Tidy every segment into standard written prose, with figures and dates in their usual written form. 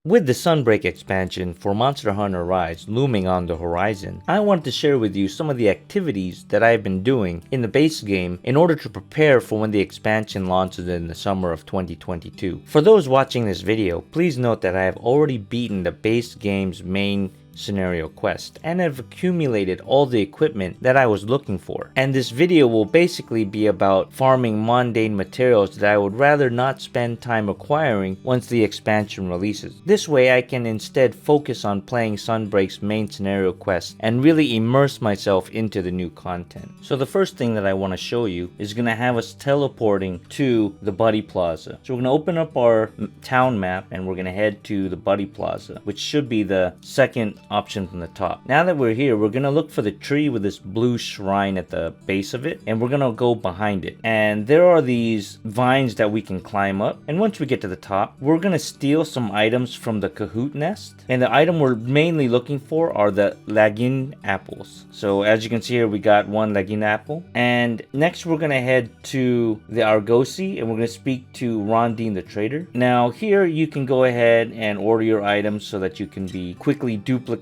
With the Sunbreak expansion for Monster Hunter Rise looming on the horizon, I wanted to share with you some of the activities that I've been doing in the base game in order to prepare for when the expansion launches in the summer of 2022. For those watching this video, please note that I have already beaten the base game's main scenario quest and have accumulated all the equipment that I was looking for. And this video will basically be about farming mundane materials that I would rather not spend time acquiring once the expansion releases. This way I can instead focus on playing Sunbreak's main scenario quest and really immerse myself into the new content. So the first thing that I want to show you is going to have us teleporting to the Buddy Plaza. So we're going to open up our town map and we're going to head to the Buddy Plaza, which should be the second option from the top. Now that we're here, we're gonna look for the tree with this blue shrine at the base of it, and we're gonna go behind it. And there are these vines that we can climb up, and once we get to the top, we're gonna steal some items from the Kahoot nest. And the item we're mainly looking for are the Lagniapples. So as you can see here, we got one Lagniapple. And next we're gonna head to the Argosy, and we're gonna speak to Rondine the trader. Now here you can go ahead and order your items so that you can be quickly duplicating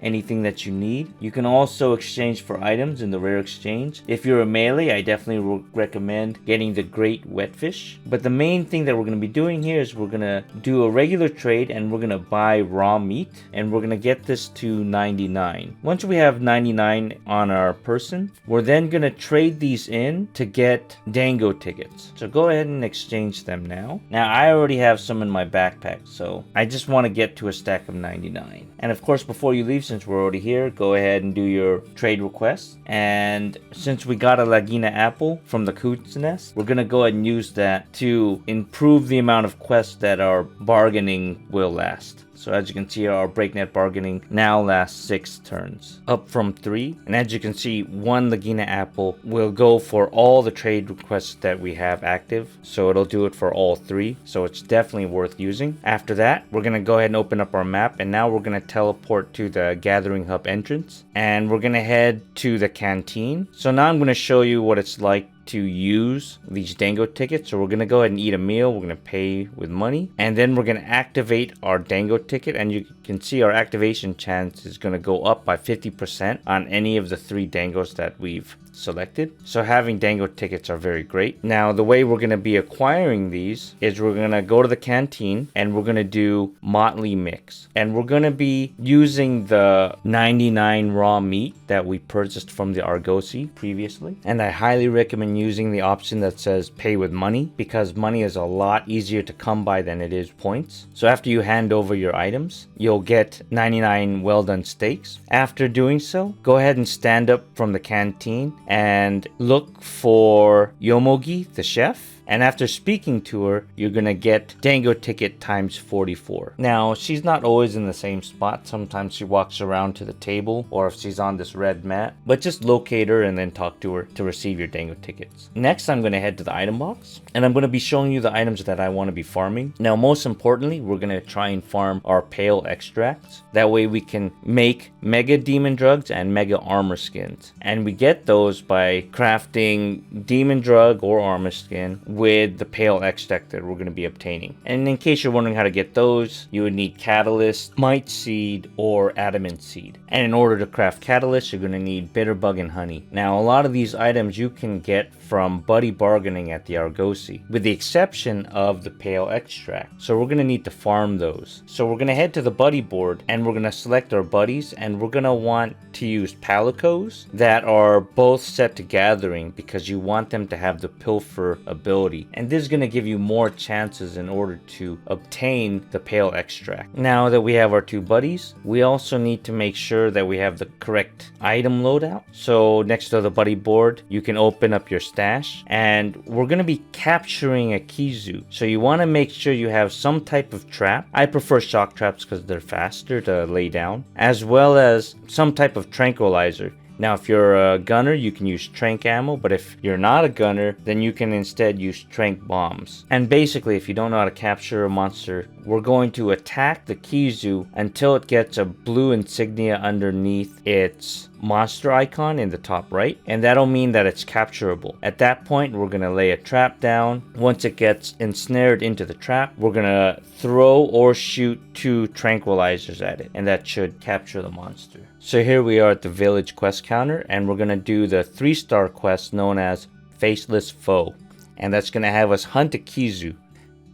anything that you need. You can also exchange for items in the rare exchange. If you're a melee, I definitely recommend getting the great wetfish. But the main thing that we're going to be doing here is we're going to do a regular trade and we're going to buy raw meat, and we're going to get this to 99. Once we have 99 on our person, we're then going to trade these in to get Dango tickets. So go ahead and exchange them now. Now I already have some in my backpack, so I just want to get to a stack of 99. And of course, before you leave, since we're already here, go ahead and do your trade request. And since we got a Lagniaple from the Kahoot's nest, we're gonna go ahead and use that to improve the amount of quests that our bargaining will last. So as you can see, our breakneck bargaining now lasts 6 turns, up from 3. And as you can see, one Lagniaple will go for all the trade requests that we have active. So it'll do it for all 3. So it's definitely worth using. After that, we're going to go ahead and open up our map. And now we're going to teleport to the Gathering Hub entrance. And we're going to head to the canteen. So now I'm going to show you what it's like to use these Dango tickets. So we're going to go ahead and eat a meal. We're going to pay with money, and then we're going to activate our Dango ticket, and you can see our activation chance is going to go up by 50% on any of the 3 Dangos that we've selected. So having Dango tickets are very great. Now the way we're going to be acquiring these is we're going to go to the canteen and we're going to do Motley Mix, and we're going to be using the 99 raw meat that we purchased from the Argosy previously. And I highly recommend using the option that says pay with money, because money is a lot easier to come by than it is points. So after you hand over your items, you'll get 99 well done steaks. After doing so, go ahead and stand up from the canteen and look for Yomogi, the chef. And after speaking to her, you're going to get Dango ticket times 44. Now, she's not always in the same spot. Sometimes she walks around to the table, or if she's on this red mat. But just locate her and then talk to her to receive your Dango tickets. Next, I'm going to head to the item box, and I'm going to be showing you the items that I want to be farming. Now, most importantly, we're going to try and farm our pale extracts. That way we can make mega demon drugs and mega armor skins. And we get those by crafting demon drug or armor skin with the pale extract that we're going to be obtaining. And in case you're wondering how to get those, you would need catalyst, mite seed, or adamant seed. And in order to craft catalyst, you're going to need bitter bug and honey. Now a lot of these items you can get from buddy bargaining at the Argosy, with the exception of the pale extract. So we're going to need to farm those. So we're going to head to the buddy board and we're going to select our buddies, and we're going to want to use palicos that are both set to gathering, because you want them to have the pilfer ability. And this is going to give you more chances in order to obtain the pale extract. Now that we have our 2 buddies, we also need to make sure that we have the correct item loadout. So next to the buddy board, you can open up your stash, and we're going to be capturing a Kizu. So you want to make sure you have some type of trap. I prefer shock traps because they're faster to lay down, as well as some type of tranquilizer. Now, if you're a gunner, you can use tranq ammo, but if you're not a gunner, then you can instead use tranq bombs. And basically, if you don't know how to capture a monster, we're going to attack the Kizu until it gets a blue insignia underneath its monster icon in the top right, and that'll mean that it's capturable. At that point, we're gonna lay a trap down. Once it gets ensnared into the trap, we're gonna throw or shoot 2 tranquilizers at it, and that should capture the monster. So here we are at the village quest counter, and we're gonna do the 3-star quest known as Faceless Foe, and that's gonna have us hunt a Kizu.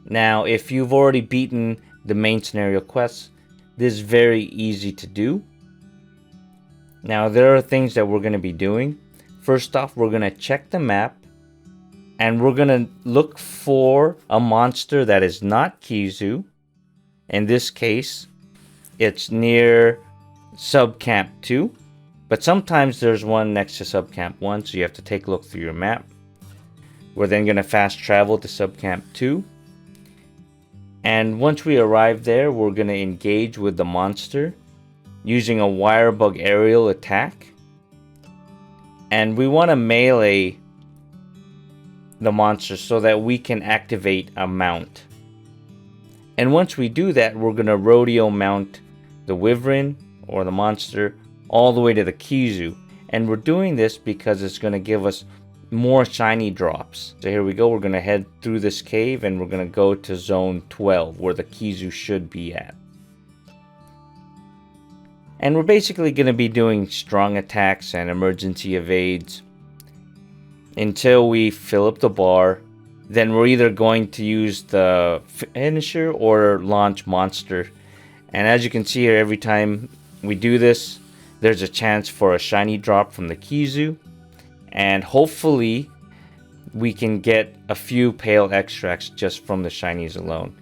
Now, if you've already beaten the main scenario quests, this is very easy to do. Now, there are things that we're going to be doing. First off, we're going to check the map, and we're going to look for a monster that is not Kizu. In this case, it's near Subcamp 2, but sometimes there's one next to Subcamp 1, so you have to take a look through your map. We're then going to fast travel to Subcamp 2. And once we arrive there, we're going to engage with the monster using a wire bug aerial attack. And we want to melee the monster so that we can activate a mount. And once we do that, we're going to rodeo mount the wyvern or the monster all the way to the Kizu. And we're doing this because it's going to give us more shiny drops. So here we go, we're going to head through this cave and we're going to go to zone 12 where the Kizu should be at. And we're basically going to be doing strong attacks and emergency evades until we fill up the bar. Then we're either going to use the finisher or launch monster. And as you can see here, every time we do this, there's a chance for a shiny drop from the Kizu. And hopefully we can get a few pale extracts just from the shinies alone.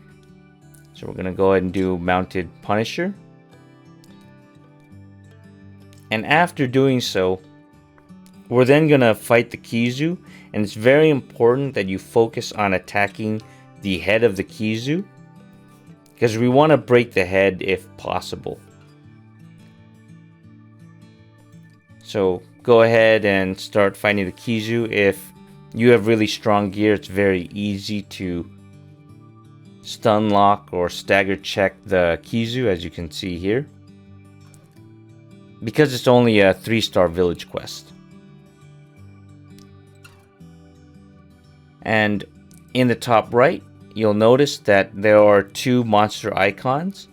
So we're going to go ahead and do mounted Punisher. And after doing so, we're then going to fight the Kizu. And it's very important that you focus on attacking the head of the Kizu, because we want to break the head if possible. So go ahead and start fighting the Kizu. If you have really strong gear, it's very easy to stun lock or stagger check the Kizu, as you can see here, because it's only a 3-star village quest. And in the top right, you'll notice that there are 2 monster icons.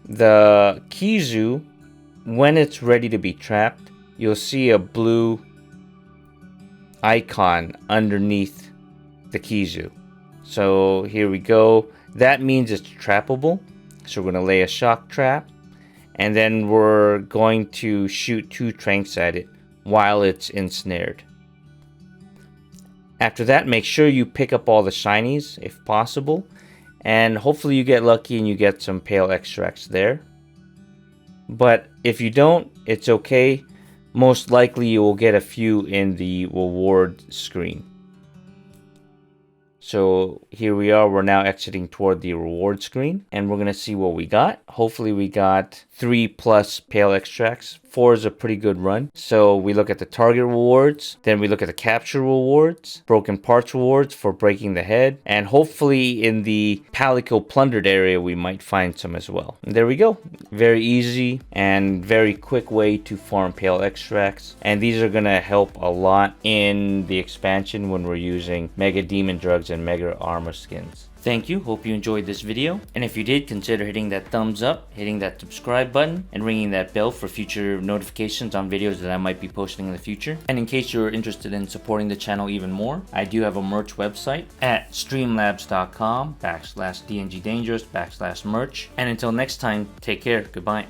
The Kizu, when it's ready to be trapped, you'll see a blue icon underneath the Kizu. So here we go. That means it's trappable. So we're going to lay a shock trap. And then we're going to shoot 2 tranks at it while it's ensnared. After that, make sure you pick up all the shinies if possible. And hopefully you get lucky and you get some pale extracts there. But if you don't, it's okay. Most likely you will get a few in the reward screen. So here we are, we're now exiting toward the reward screen, and we're going to see what we got. Hopefully we got 3+ pale extracts. 4 is a pretty good run. So we look at the target rewards, then we look at the capture rewards, broken parts rewards for breaking the head, and hopefully in the Palico plundered area we might find some as well. And there we go. Very easy and very quick way to farm pale extracts, and these are going to help a lot in the expansion when we're using Mega Demon Drugs and Mega Armor skins. Thank you, hope you enjoyed this video, and if you did, consider hitting that thumbs up, hitting that subscribe button, and ringing that bell for future notifications on videos that I might be posting in the future. And in case you're interested in supporting the channel even more, I do have a merch website at streamlabs.com/DNGdangerous/merch. And until next time, take care, goodbye.